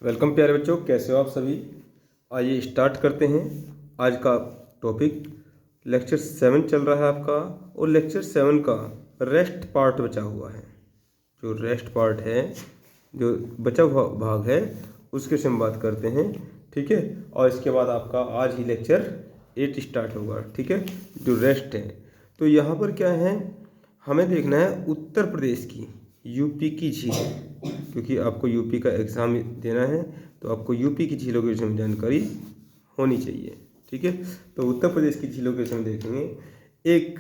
Welcome प्यारे बच्चों, कैसे हो आप सभी। आइए स्टार्ट करते हैं आज का टॉपिक। लेक्चर 7 चल रहा है आपका, और लेक्चर 7 का रेस्ट पार्ट बचा हुआ है। जो रेस्ट पार्ट है, जो बचा हुआ भाग है, उसके से हम बात करते हैं, ठीक है। और इसके बाद आपका आज ही लेक्चर 8 स्टार्ट होगा, ठीक है, जो रेस्ट है। तो यहाँ पर क्या है, हमें देखना है उत्तर प्रदेश की यूपी की झील, क्योंकि आपको यूपी का एग्ज़ाम देना है, तो आपको यूपी की झीलों के विषय में जानकारी होनी चाहिए, ठीक है। तो उत्तर प्रदेश की झीलों के विषय में देखेंगे। एक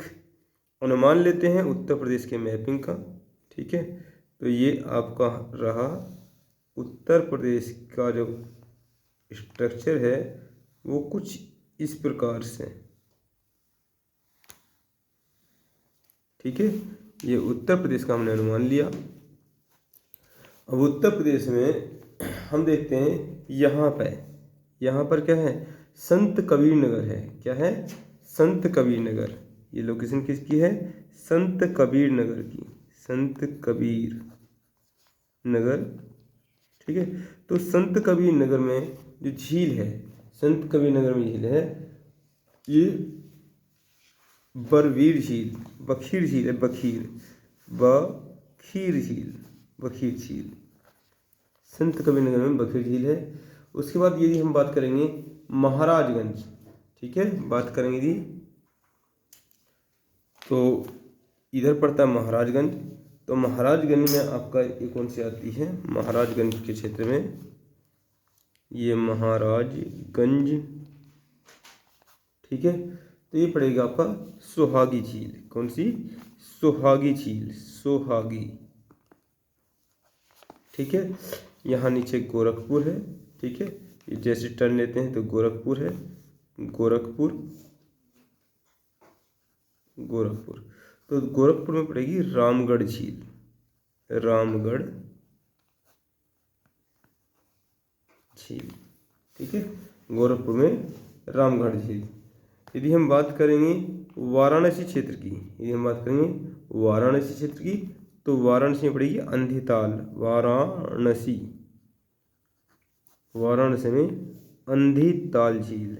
अनुमान लेते हैं उत्तर प्रदेश के मैपिंग का, ठीक है। तो ये आपका रहा उत्तर प्रदेश का जो स्ट्रक्चर है, वो कुछ इस प्रकार से, ठीक है। ये उत्तर प्रदेश का हमने अनुमान लिया। अब उत्तर प्रदेश में हम देखते हैं, यहाँ पर क्या है, संत कबीर नगर है। क्या है? संत कबीर नगर। ये लोकेशन किसकी है? संत कबीर नगर की, संत कबीर नगर, ठीक है। तो संत कबीर नगर में जो झील है, संत कबीर नगर में झील है, ये बरवीर झील, बखीर झील है, बखीर झील, बखीर झील, संत कबीर नगर में बखीर झील है। उसके बाद यदि हम बात करेंगे महाराजगंज, ठीक है, बात करेंगे यदि, तो इधर पड़ता है महाराजगंज। तो महाराजगंज में आपका ये कौन सी आती है? महाराजगंज के क्षेत्र में ये महाराजगंज, ठीक है। तो ये पड़ेगा आपका सोहागी झील। कौन सी? सोहागी झील, सोहागी, ठीक है। यहाँ नीचे गोरखपुर है, ठीक है। ये जैसे टर्न लेते हैं तो गोरखपुर है, गोरखपुर, गोरखपुर। तो गोरखपुर में पड़ेगी रामगढ़ झील, रामगढ़ झील, ठीक है, गोरखपुर में रामगढ़ झील। यदि हम बात करेंगे वाराणसी क्षेत्र की, यदि हम बात करेंगे वाराणसी क्षेत्र की, तो वाराणसी में पड़ेगी अंधेताल, वाराणसी, वाराणसी में अंधेताल झील,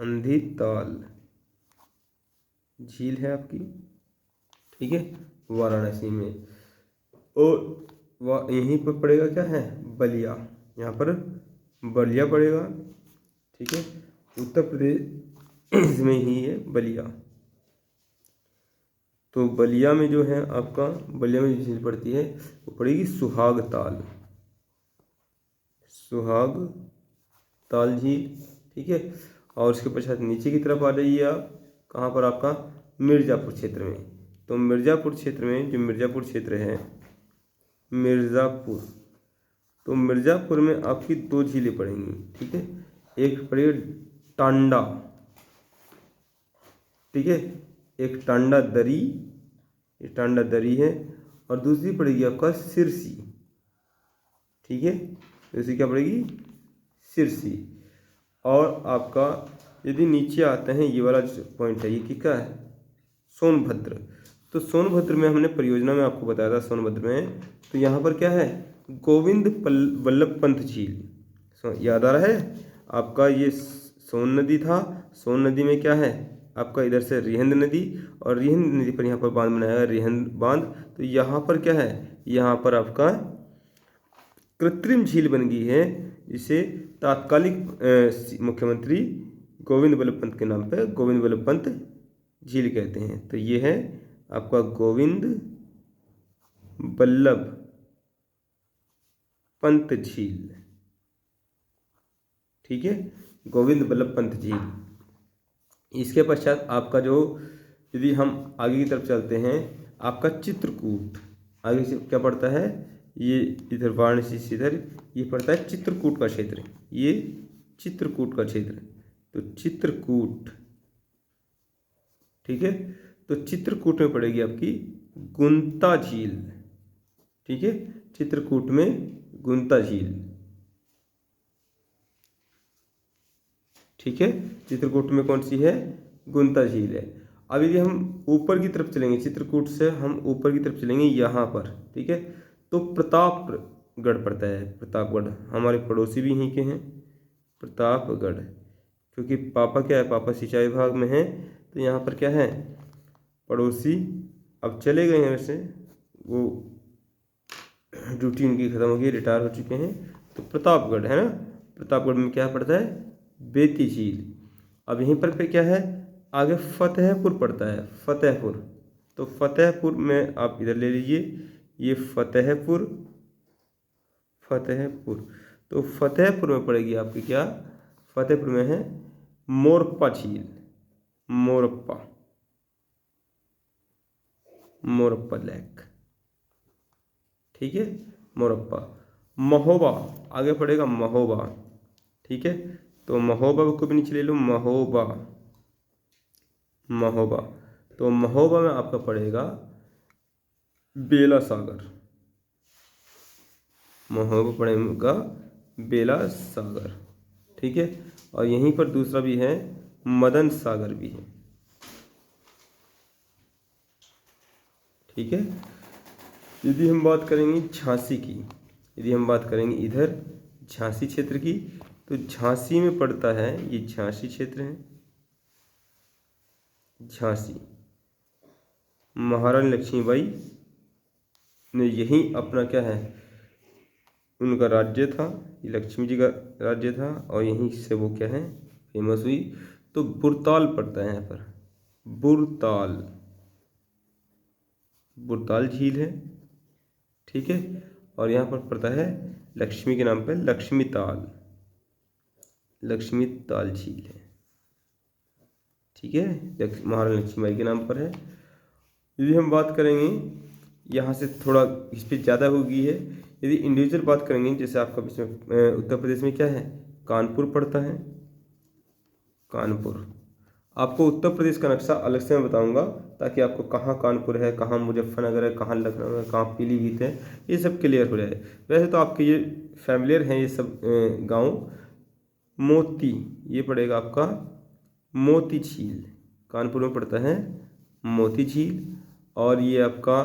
अंधेताल झील है आपकी, ठीक है, वाराणसी में। और यहीं पर पड़ेगा क्या है, बलिया, यहाँ पर बलिया पड़ेगा, ठीक है, उत्तर प्रदेश में ही है बलिया। तो बलिया में जो है आपका, बलिया में जो झील पड़ती है वो पड़ेगी सुहाग ताल, सुहाग ताल झील, ठीक है। और उसके पश्चात नीचे की तरफ आ जाइए आप, कहाँ पर? आपका मिर्ज़ापुर क्षेत्र में। तो मिर्ज़ापुर क्षेत्र में, जो मिर्ज़ापुर क्षेत्र है, मिर्ज़ापुर, तो मिर्ज़ापुर में आपकी 2 झीलें पड़ेंगी, ठीक है। एक पड़ेगी टांडा, ठीक है, एक टांडा दरी, ये टांडा दरी है, और दूसरी पड़ेगी आपका सिरसी, ठीक है। दूसरी क्या पड़ेगी? सिरसी। और आपका यदि नीचे आते हैं, ये वाला जो पॉइंट है, ये किसका है? सोनभद्र। तो सोनभद्र में हमने परियोजना में आपको बताया था, सोनभद्र में, तो यहाँ पर क्या है, गोविंद वल्लभ पंत झील। याद आ रहा है आपका? ये सोन नदी था, सोन नदी में क्या है आपका, इधर से रिहंद नदी, और रिहंद नदी पर यहाँ पर बांध बनाया है, रिहंद बांध। तो यहाँ पर क्या है, यहाँ पर आपका कृत्रिम झील बन गई है, जिसे तात्कालिक मुख्यमंत्री गोविंद वल्लभ पंत के नाम पर गोविंद वल्लभ पंत झील कहते हैं। तो ये है आपका गोविंद वल्लभ पंत झील, ठीक है, गोविंद वल्लभ पंत झील। इसके पश्चात आपका जो, यदि हम आगे की तरफ चलते हैं, आपका चित्रकूट, आगे से क्या पड़ता है, ये इधर वाराणसी से इधर ये पड़ता है चित्रकूट का क्षेत्र, ये चित्रकूट का क्षेत्र। तो चित्रकूट, ठीक है। तो चित्रकूट में पड़ेगी आपकी गुंता झील, ठीक है, चित्रकूट में गुंता झील, ठीक है। चित्रकूट में कौन सी है? गुंता झील है। अब यदि हम ऊपर की तरफ चलेंगे, चित्रकूट से हम ऊपर की तरफ चलेंगे यहाँ पर, ठीक है, तो प्रतापगढ़ पड़ता है। प्रतापगढ़ हमारे पड़ोसी भी यहीं के हैं, प्रतापगढ़। क्योंकि पापा क्या है, पापा सिंचाई विभाग में हैं, तो यहाँ पर क्या है, पड़ोसी अब चले गए हैं, वैसे वो ड्यूटी उनकी खत्म हो गई, रिटायर हो चुके हैं। तो प्रतापगढ़ है ना, प्रतापगढ़ में क्या पड़ता है, बेती झील। अब यहीं पर क्या है, आगे फतेहपुर पड़ता है, फतेहपुर। तो फतेहपुर में आप इधर ले लीजिए, ये फतेहपुर, फतेहपुर। तो फतेहपुर में पड़ेगी आपकी क्या, फतेहपुर में है मोरप्पा झील, मोरप्पा, मोरप्पा लेक, ठीक है, मोरप्पा। महोबा आगे पड़ेगा, महोबा, ठीक है। तो महोबा को भी नीचे ले लो, महोबा, महोबा। तो महोबा में आपका पड़ेगा बेला सागर, महोबा पड़ेगा बेला सागर, ठीक है। और यहीं पर दूसरा भी है, मदन सागर भी है, ठीक है। यदि हम बात करेंगे झांसी की, यदि हम बात करेंगे इधर झांसी क्षेत्र की, तो झांसी में पड़ता है, ये झांसी क्षेत्र है, झांसी। महारानी लक्ष्मीबाई ने यही अपना क्या है, उनका राज्य था, ये लक्ष्मी जी का राज्य था, और यहीं से वो क्या है, फेमस हुई। तो बुरताल पड़ता है यहाँ पर, बुरताल, बुरताल झील है, ठीक है। और यहाँ पर पड़ता है लक्ष्मी के नाम पर लक्ष्मी ताल, लक्ष्मी ताल झील है, ठीक है, महारानी लक्ष्मीबाई के नाम पर है। यदि हम बात करेंगे, यहाँ से थोड़ा इस पर ज़्यादा होगी है। यदि इंडिविजुअल बात करेंगे, जैसे आपका उत्तर प्रदेश में क्या है, कानपुर पड़ता है, कानपुर। आपको उत्तर प्रदेश का नक्शा अलग से मैं बताऊंगा, ताकि आपको कहाँ कानपुर है, कहाँ मुजफ्फरनगर है, कहाँ लखनऊ है, कहाँ पीलीभीत है, ये सब क्लियर हो जाए। वैसे तो आपके ये फैमिलियर हैं ये सब गांव। मोती, ये पड़ेगा आपका मोती झील, कानपुर में पड़ता है मोती झील। और ये आपका,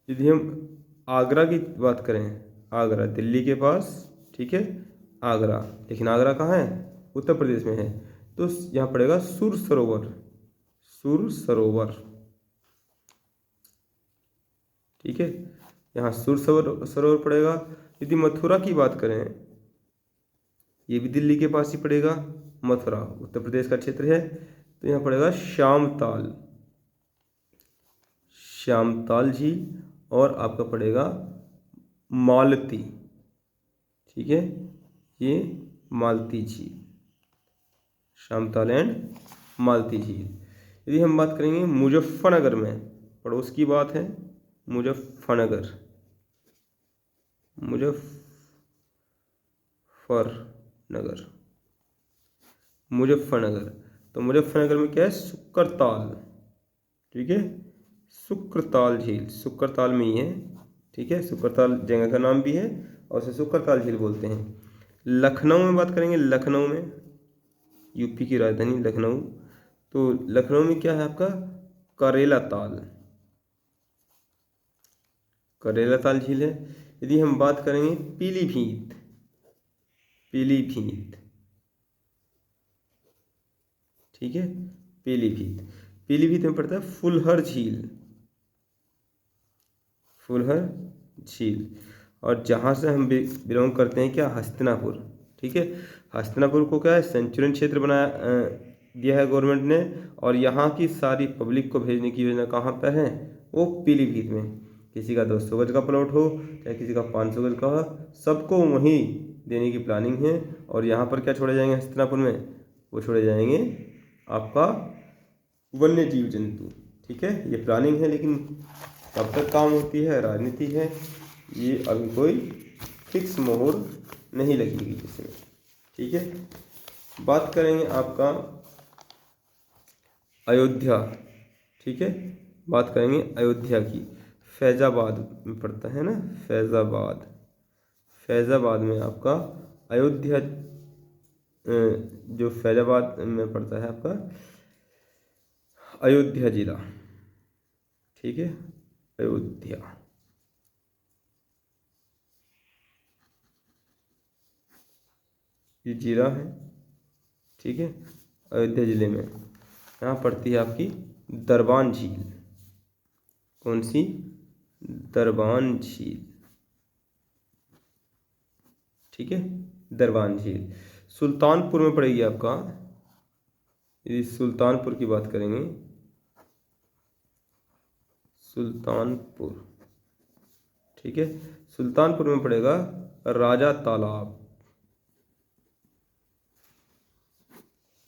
यदि हम आगरा की बात करें, आगरा दिल्ली के पास, ठीक है, आगरा, लेकिन आगरा कहाँ है, उत्तर प्रदेश में है। तो यहाँ पड़ेगा सुर सरोवर, सुर सरोवर, ठीक है, यहाँ सुर सरोवर पड़ेगा। यदि मथुरा की बात करें, ये भी दिल्ली के पास ही पड़ेगा, मथुरा उत्तर प्रदेश का क्षेत्र है। तो यहाँ पड़ेगा श्यामताल, श्यामताल झील। और आपका पड़ेगा मालती, ठीक है, ये मालती झील, श्यामताल एंड मालती झील। यदि हम बात करेंगे मुजफ्फरनगर में, पड़ोस की बात है, मुजफ्फरनगर, मुजफ्फरनगर, मुजफ्फरनगर। तो मुजफ्फरनगर में क्या है, शुक्रताल, ठीक है, शुक्रताल झील, शुक्रताल में ही है, ठीक है, शुक्रताल जगह का नाम भी है, और उसे शुक्रताल झील बोलते हैं। लखनऊ में बात करेंगे, लखनऊ में, यूपी की राजधानी लखनऊ। तो लखनऊ में क्या है आपका, करेला ताल, करेला ताल झील है। यदि हम बात करेंगे पीलीभीत, पीलीभीत, ठीक है, पीलीभीत, पीलीभीत में पड़ता है फुलहर झील, फुलहर झील। और जहाँ से हम बिलोंग करते हैं क्या, हस्तिनापुर, ठीक है, हस्तिनापुर को क्या है, सेंचुरियन क्षेत्र बनाया दिया है गवर्नमेंट ने। और यहाँ की सारी पब्लिक को भेजने की योजना कहाँ पर है, वो पीलीभीत में। किसी का 200 गज का प्लॉट हो, चाहे किसी का 500 गज का हो, सबको वहीं देने की प्लानिंग है। और यहाँ पर क्या छोड़े जाएंगे हस्तिनापुर में, वो छोड़े जाएंगे आपका वन्य जीव जंतु, ठीक है, ये प्लानिंग है। लेकिन कब तक काम होती है, राजनीति है, ये अभी कोई फिक्स मोहर नहीं लगेगी इसमें, ठीक है। बात करेंगे आपका अयोध्या, ठीक है, बात करेंगे अयोध्या की। फैज़ाबाद में पड़ता है ना, फैज़ाबाद, फैज़ाबाद में आपका अयोध्या, जो फैज़ाबाद में पड़ता है आपका अयोध्या जिला, ठीक है, अयोध्या। ये जिला है, ठीक है, अयोध्या जिले में। यहाँ पड़ती है आपकी दरबान झील। कौन सी? दरबान झील, ठीक है, दरबान झील। सुल्तानपुर में पड़ेगी आपका, यदि सुल्तानपुर की बात करेंगे, सुल्तानपुर, ठीक है, सुल्तानपुर में पड़ेगा राजा तालाब,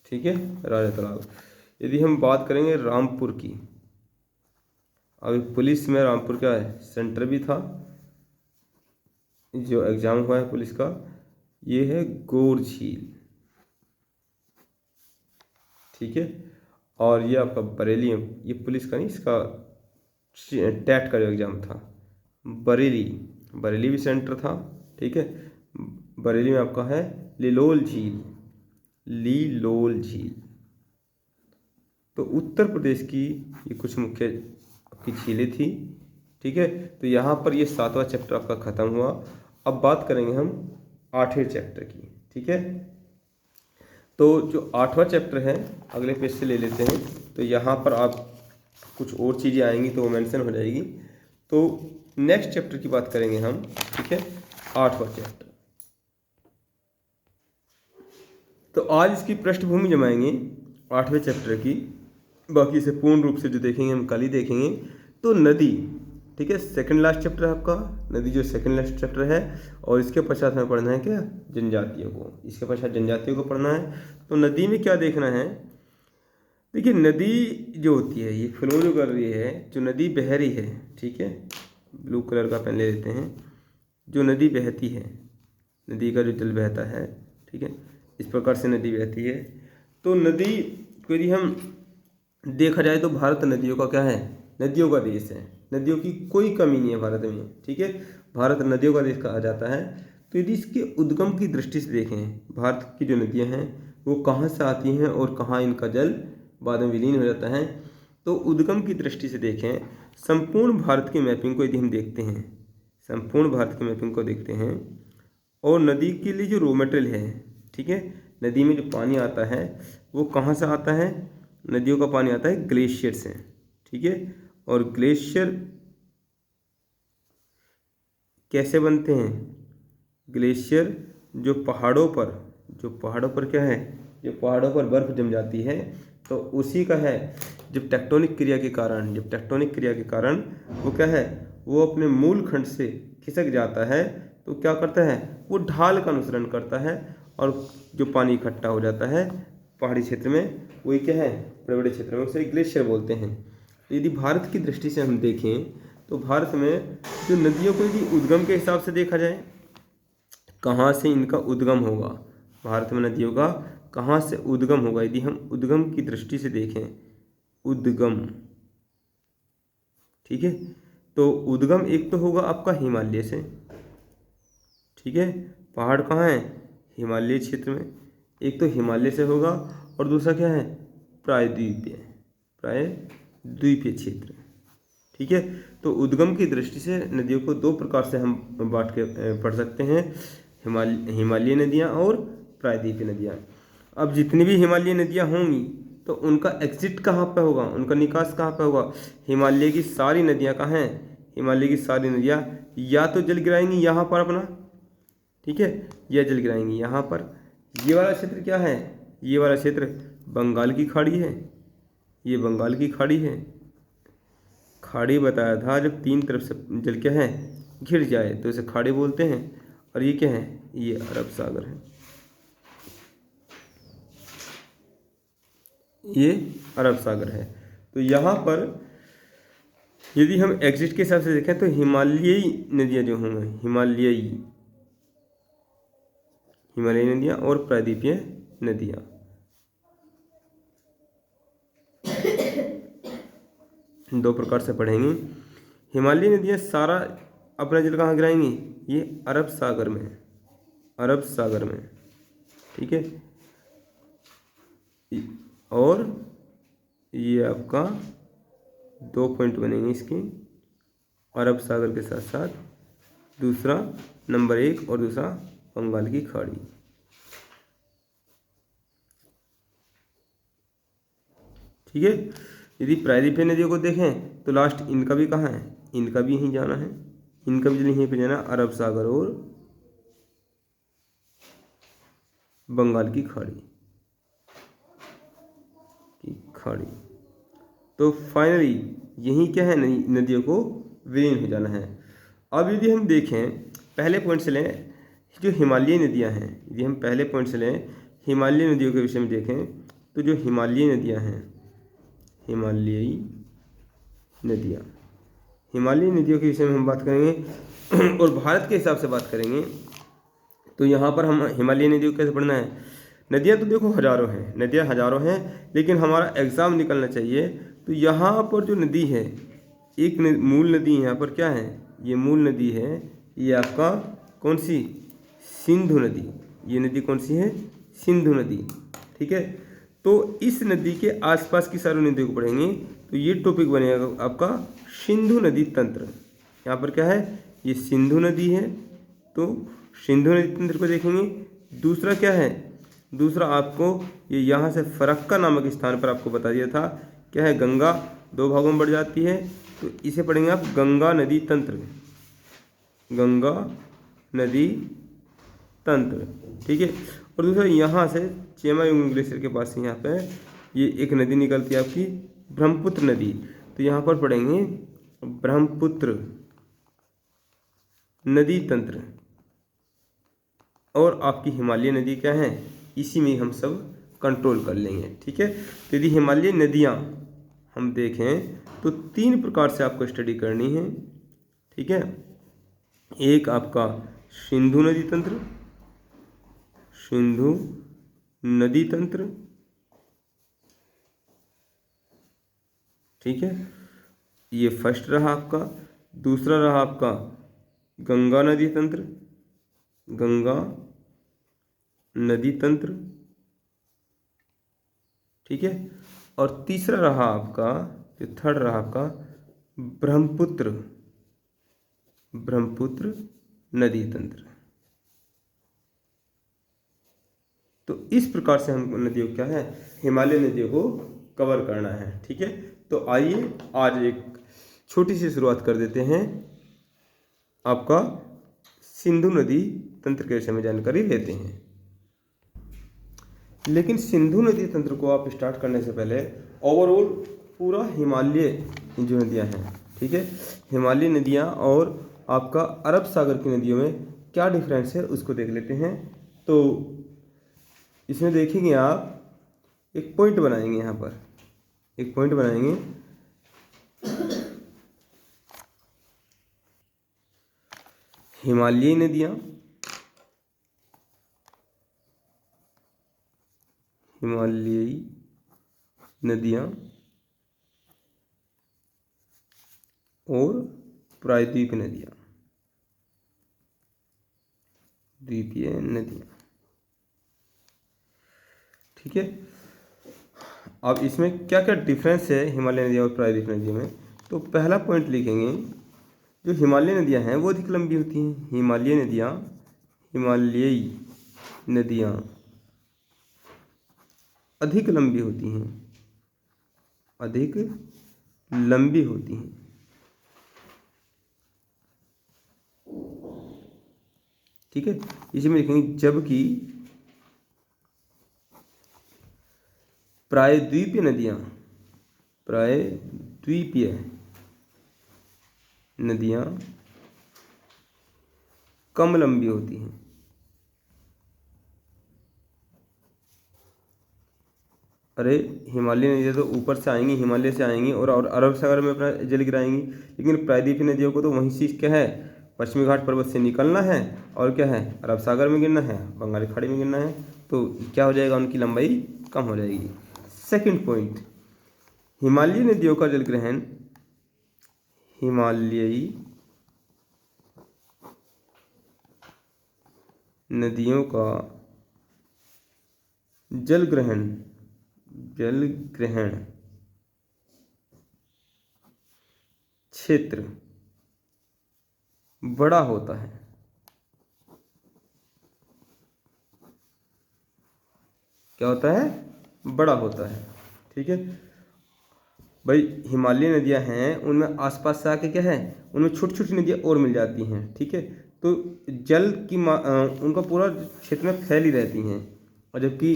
ठीक है, राजा तालाब। यदि हम बात करेंगे रामपुर की, अभी पुलिस में रामपुर क्या है, सेंटर भी था, जो एग्जाम हुआ है पुलिस का, ये है गौर झील, ठीक है। और ये आपका बरेली में, ये पुलिस का नहीं, इसका टेट का जो एग्जाम था, बरेली, बरेली भी सेंटर था, ठीक है। बरेली में आपका है लिलोल झील, लिलोल झील। तो उत्तर प्रदेश की ये कुछ मुख्य आपकी झीलें थी, ठीक है। तो यहाँ पर ये 7वां चैप्टर आपका ख़त्म हुआ। अब बात करेंगे हम 8वें चैप्टर की, ठीक है। तो जो 8वां चैप्टर है, अगले पेज से ले लेते हैं। तो यहाँ पर आप कुछ और चीज़ें आएंगी तो वो मेंशन हो जाएगी। तो नेक्स्ट चैप्टर की बात करेंगे हम, ठीक है, 8वां चैप्टर। तो आज इसकी पृष्ठभूमि जमाएंगे 8वें चैप्टर की, बाकी इसे पूर्ण रूप से जो देखेंगे हम कल ही देखेंगे। तो नदी, ठीक है, सेकंड लास्ट चैप्टर है आपका, नदी जो सेकंड लास्ट चैप्टर है। और इसके पश्चात हमें पढ़ना है क्या, जनजातियों को, इसके पश्चात जनजातियों को पढ़ना है। तो नदी में क्या देखना है, देखिए नदी जो होती है ये फ्लो जो कर रही है, जो नदी बह रही है, ठीक है, ब्लू कलर का पेन ले लेते हैं, जो नदी बहती है, नदी का जो जल बहता है, ठीक है, इस प्रकार से नदी बहती है। तो नदी को यदि हम देखा जाए तो भारत नदियों का क्या है, नदियों का देश है, नदियों की कोई कमी नहीं है भारत में, ठीक है, भारत नदियों का देश कहा जाता है। तो यदि इसके उद्गम की दृष्टि से देखें, भारत की जो नदियां हैं वो कहाँ से आती हैं और कहाँ इनका जल बाद में विलीन हो जाता है। तो उद्गम की दृष्टि से देखें, संपूर्ण भारत की मैपिंग को यदि हम देखते हैं, संपूर्ण भारत की मैपिंग को देखते हैं, और नदी के लिए जो रॉ मटेरियल है, ठीक है, नदी में जो पानी आता है वो कहाँ से आता है, नदियों का पानी आता है ग्लेशियर से, ठीक है। और ग्लेशियर कैसे बनते हैं, ग्लेशियर जो पहाड़ों पर क्या है, जो पहाड़ों पर बर्फ जम जाती है, तो उसी का है, जब टेक्टोनिक क्रिया के कारण वो क्या है, वो अपने मूल खंड से खिसक जाता है, तो क्या करता है, वो ढाल का अनुसरण करता है, और जो पानी इकट्ठा हो जाता है पहाड़ी क्षेत्र में, वही क्या है, बड़े बड़े क्षेत्र में, उसे ग्लेशियर बोलते हैं। तो यदि भारत की दृष्टि से हम देखें, तो भारत में जो नदियों को यदि उद्गम के हिसाब से देखा जाए, कहाँ से इनका उद्गम होगा, भारत में नदियों का कहाँ से उद्गम होगा, यदि हम उद्गम की दृष्टि से देखें, उद्गम, ठीक है, तो उद्गम एक तो होगा आपका हिमालय से, ठीक है, पहाड़ कहाँ है, हिमालय क्षेत्र में, एक तो हिमालय से होगा, और दूसरा क्या है, प्रायद्वीपीय क्षेत्र, ठीक है। तो उद्गम की दृष्टि से नदियों को दो प्रकार से हम बांट के पढ़ सकते हैं, हिमालयी नदियाँ और प्रायद्वीपीय नदियाँ। अब जितनी भी हिमालयी नदियाँ होंगी तो उनका एग्जिट कहाँ पे होगा, उनका निकास कहाँ पे होगा, हिमालय की सारी नदियाँ कहाँ हैं, हिमालय की सारी नदियाँ या तो जल गिराएंगी यहाँ पर अपना, ठीक है, या जल गिराएंगी यहाँ पर। ये वाला क्षेत्र क्या है, ये वाला क्षेत्र बंगाल की खाड़ी है, ये बंगाल की खाड़ी है, खाड़ी बताया था, जब तीन तरफ से जल क्या है, घिर जाए तो इसे खाड़ी बोलते हैं। और ये क्या है, ये अरब सागर है, ये अरब सागर है। तो यहाँ पर यदि हम एग्जिट के हिसाब से देखें तो हिमालयी नदियाँ जो होंगी, हिमालयी नदियाँ और प्रायद्वीपीय नदियाँ, दो प्रकार से पढ़ेंगे। हिमालयी नदियाँ सारा अपना जल कहाँ गिराएंगी, ये अरब सागर में, अरब सागर में, ठीक है। और ये आपका 2 पॉइंट बनेंगे इसके, अरब सागर के साथ साथ दूसरा नंबर 1 और दूसरा बंगाल की खाड़ी, ठीक है। यदि प्रायद्वीपीय नदियों को देखें तो लास्ट इनका भी कहाँ है, इनका भी यहीं जाना है, इनका भी यहीं पे जाना, अरब सागर और बंगाल की खाड़ी। तो फाइनली यहीं क्या है, नदियों को विलीन हो जाना है। अब यदि हम देखें पहले पॉइंट से लें, जो हिमालयी नदियां हैं, यदि हम पहले पॉइंट से लें हिमालयी नदियों के विषय में देखें तो जो हिमालयी नदियां हैं, हिमालयी नदियों के विषय में हम बात करेंगे और भारत के हिसाब से बात करेंगे तो यहाँ पर हम हिमालयी नदियों को कैसे पढ़ना है। नदियाँ तो देखो हजारों हैं, नदियाँ हजारों हैं, लेकिन हमारा एग्ज़ाम निकलना चाहिए। तो यहाँ पर जो नदी है, एक मूल नदी यहाँ पर क्या है, ये मूल नदी है, ये आपका कौन सी, सिंधु नदी। ये नदी कौन सी है, सिंधु नदी। ठीक है, तो इस नदी के आसपास की सारी नदियों को पढ़ेंगे तो ये टॉपिक बनेगा आपका सिंधु नदी तंत्र। यहाँ पर क्या है, ये सिंधु नदी है, तो सिंधु नदी तंत्र को देखेंगे। दूसरा क्या है, दूसरा आपको ये यहाँ से फरक्का नामक स्थान पर आपको बता दिया था, क्या है, गंगा दो भागों में बढ़ जाती है, तो इसे पढ़ेंगे आप गंगा नदी तंत्र, गंगा नदी तंत्र। ठीक है, और दूसरा यहाँ से चेमायुंग ग्लेशियर के पास से यहाँ पे ये एक नदी निकलती है आपकी ब्रह्मपुत्र नदी, तो यहाँ पर पढ़ेंगे ब्रह्मपुत्र नदी तंत्र। और आपकी हिमालय नदी क्या है, इसी में हम सब कंट्रोल कर लेंगे। ठीक है, तो यदि हिमालय नदियाँ हम देखें तो 3 प्रकार से आपको स्टडी करनी है। ठीक है, एक आपका सिंधु नदी तंत्र, सिंधु नदी तंत्र, ठीक है, ये फर्स्ट रहा आपका। दूसरा रहा आपका गंगा नदी तंत्र, गंगा नदी तंत्र, ठीक है, और तीसरा रहा आपका, जो थर्ड रहा आपका ब्रह्मपुत्र नदी तंत्र। तो इस प्रकार से हम नदियों क्या है, हिमालय नदियों को कवर करना है। ठीक है, तो आइए आज एक छोटी सी शुरुआत कर देते हैं, आपका सिंधु नदी तंत्र के विषय में जानकारी लेते हैं। लेकिन सिंधु नदी तंत्र को आप स्टार्ट करने से पहले ओवरऑल पूरा हिमालय जो नदियां हैं, ठीक है, हिमालय नदियां और आपका अरब सागर की नदियों में क्या डिफरेंस है उसको देख लेते हैं। तो इसमें देखेंगे आप एक पॉइंट बनाएंगे, यहाँ पर एक पॉइंट बनाएंगे, हिमालयी नदियाँ, हिमालयी नदियाँ और प्रायद्वीपीय नदियाँ, द्वीपीय नदियाँ। ठीक है, अब इसमें क्या क्या डिफरेंस है हिमालय नदियाँ और प्रायद्वीपीय नदियों में। तो पहला पॉइंट लिखेंगे, जो हिमालय नदियाँ हैं वो अधिक लंबी होती हैं। हिमालयी नदियाँ अधिक लंबी होती हैं, अधिक लंबी होती हैं। ठीक है, इसमें लिखेंगे जबकि प्रायद्वीपीय नदियाँ कम लंबी होती हैं। अरे हिमालय नदियाँ तो ऊपर से आएंगी, हिमालय से आएंगी और अरब सागर में अपना जल गिराएंगी, लेकिन प्रायद्वीपीय नदियों को तो वहीं से क्या है, पश्चिमी घाट पर्वत से निकलना है और क्या है, अरब सागर में गिरना है, बंगाल की खाड़ी में गिरना है, तो क्या हो जाएगा, उनकी लंबाई कम हो जाएगी। सेकंड पॉइंट, हिमालयी नदियों का जल ग्रहण, हिमालयी नदियों का जल ग्रहण क्षेत्र बड़ा होता है। क्या होता है, बड़ा होता है। ठीक है, भाई हिमालय नदियाँ हैं उनमें आसपास से आके क्या है, उनमें छोटी छोटी नदियाँ और मिल जाती हैं, ठीक है। तो जल की उनका पूरा क्षेत्र में फैली रहती हैं। और जबकि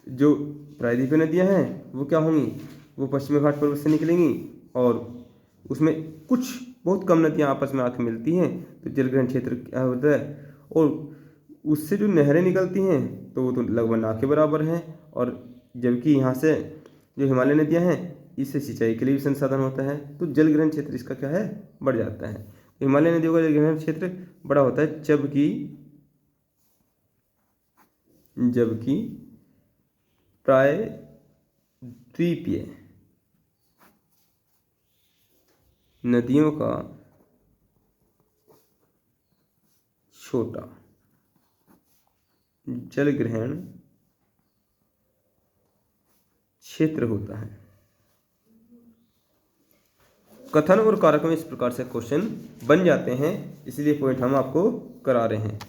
जो प्रायद्वीपीय नदियाँ हैं वो क्या होंगी, वो पश्चिमी घाट पर्वत से निकलेंगी और उसमें कुछ बहुत कम नदियाँ आपस में आके मिलती हैं, तो जलग्रहण क्षेत्र क्या होता है। और उससे जो नहरें निकलती हैं तो वो तो लगभग ना के बराबर हैं। और जबकि यहाँ से जो हिमालय नदियाँ हैं इससे सिंचाई के लिए भी संसाधन होता है, तो जलग्रहण क्षेत्र इसका क्या है, बढ़ जाता है। हिमालय नदियों का जलग्रहण क्षेत्र बड़ा होता है, जबकि प्रायद्वीपीय नदियों का छोटा जलग्रहण क्षेत्र होता है। कथन और कारक में इस प्रकार से क्वेश्चन बन जाते हैं, इसलिए पॉइंट हम आपको करा रहे हैं।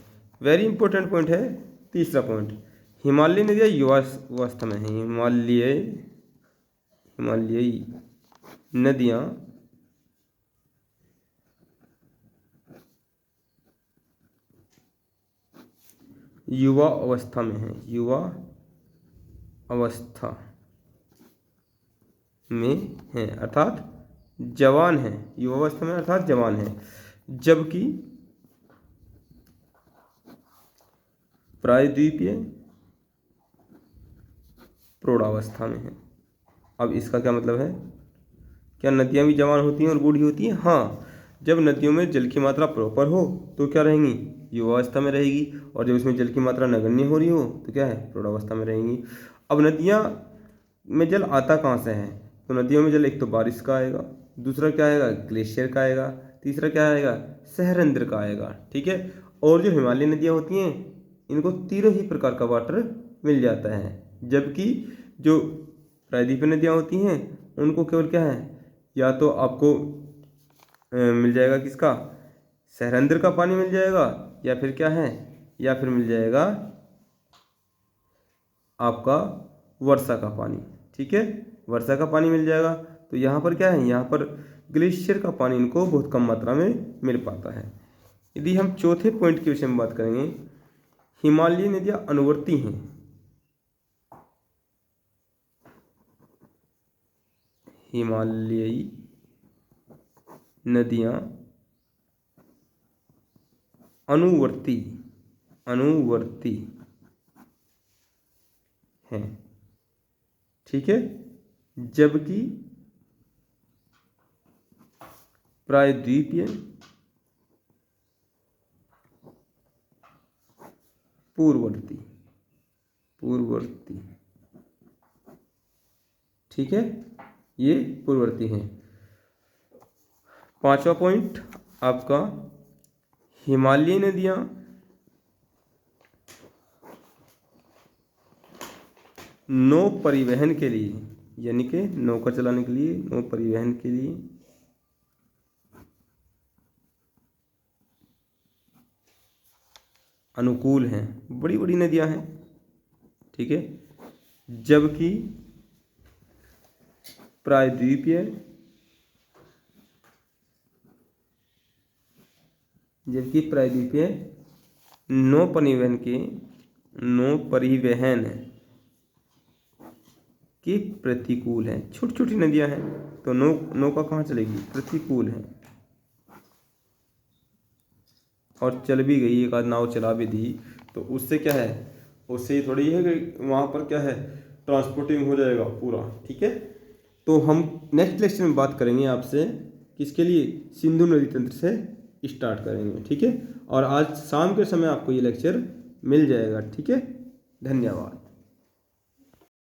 वेरी इंपॉर्टेंट पॉइंट है तीसरा पॉइंट, हिमालय नदियाँ युवावस्था में हैं। हिमालयी नदियाँ युवा अवस्था में हैं, युवा अवस्था में हैं अर्थात जवान हैं, युवा अवस्था में अर्थात जवान हैं। जबकि प्रायद्वीपीय प्रौढ़ावस्था में है। अब इसका क्या मतलब है, क्या नदियाँ भी जवान होती हैं और बूढ़ी होती हैं? हाँ, जब नदियों में जल की मात्रा प्रॉपर हो तो क्या रहेंगी, युवावस्था में रहेगी। और जब इसमें जल की मात्रा नगण्य हो रही हो तो क्या है, प्रौढ़ावस्था में रहेंगी। अब नदियाँ में जल आता कहाँ से है, तो नदियों में जल एक तो बारिश का आएगा, दूसरा क्या आएगा, ग्लेशियर का आएगा, तीसरा क्या आएगा, सहरंध्र का आएगा, ठीक है। और जो हिमालय नदियाँ होती हैं इनको तीनों ही प्रकार का वाटर मिल जाता है। जबकि जो प्रायद्वीपीय नदियाँ होती हैं उनको केवल क्या है, या तो आपको मिल जाएगा किसका, सहरंध्र का पानी मिल जाएगा, या फिर क्या है, या फिर मिल जाएगा आपका वर्षा का पानी, ठीक है, वर्षा का पानी मिल जाएगा। तो यहाँ पर क्या है, यहाँ पर ग्लेशियर का पानी इनको बहुत कम मात्रा में मिल पाता है। यदि हम चौथे पॉइंट के विषय में बात करेंगे, हिमालयी नदियाँ अनुवर्ती हैं। हिमालयी नदियाँ अनुवर्ती हैं, ठीक है। जबकि प्रायद्वीपीय पूर्ववर्ती, ठीक है, ये पूर्ववर्ती हैं। पांचवा पॉइंट आपका, हिमालयी नदियाँ नौ परिवहन के लिए, यानी कि नौका चलाने के लिए, नौ परिवहन के लिए अनुकूल हैं, बड़ी बड़ी नदियां हैं, ठीक है। जबकि प्रायद्वीपीय नौ परिवहन के प्रतिकूल हैं। छोटी छोटी नदियां हैं तो नौका कहाँ चलेगी, प्रतिकूल है। और चल भी गई, एक आध नाव चला भी दी तो उससे क्या है, उससे ये थोड़ी है कि वहाँ पर क्या है, ट्रांसपोर्टिंग हो जाएगा पूरा, ठीक है। तो हम नेक्स्ट लेक्चर में बात करेंगे आपसे किसके लिए, सिंधु नदी तंत्र से स्टार्ट करेंगे, ठीक है। और आज शाम के समय आपको ये लेक्चर मिल जाएगा, ठीक है। धन्यवाद।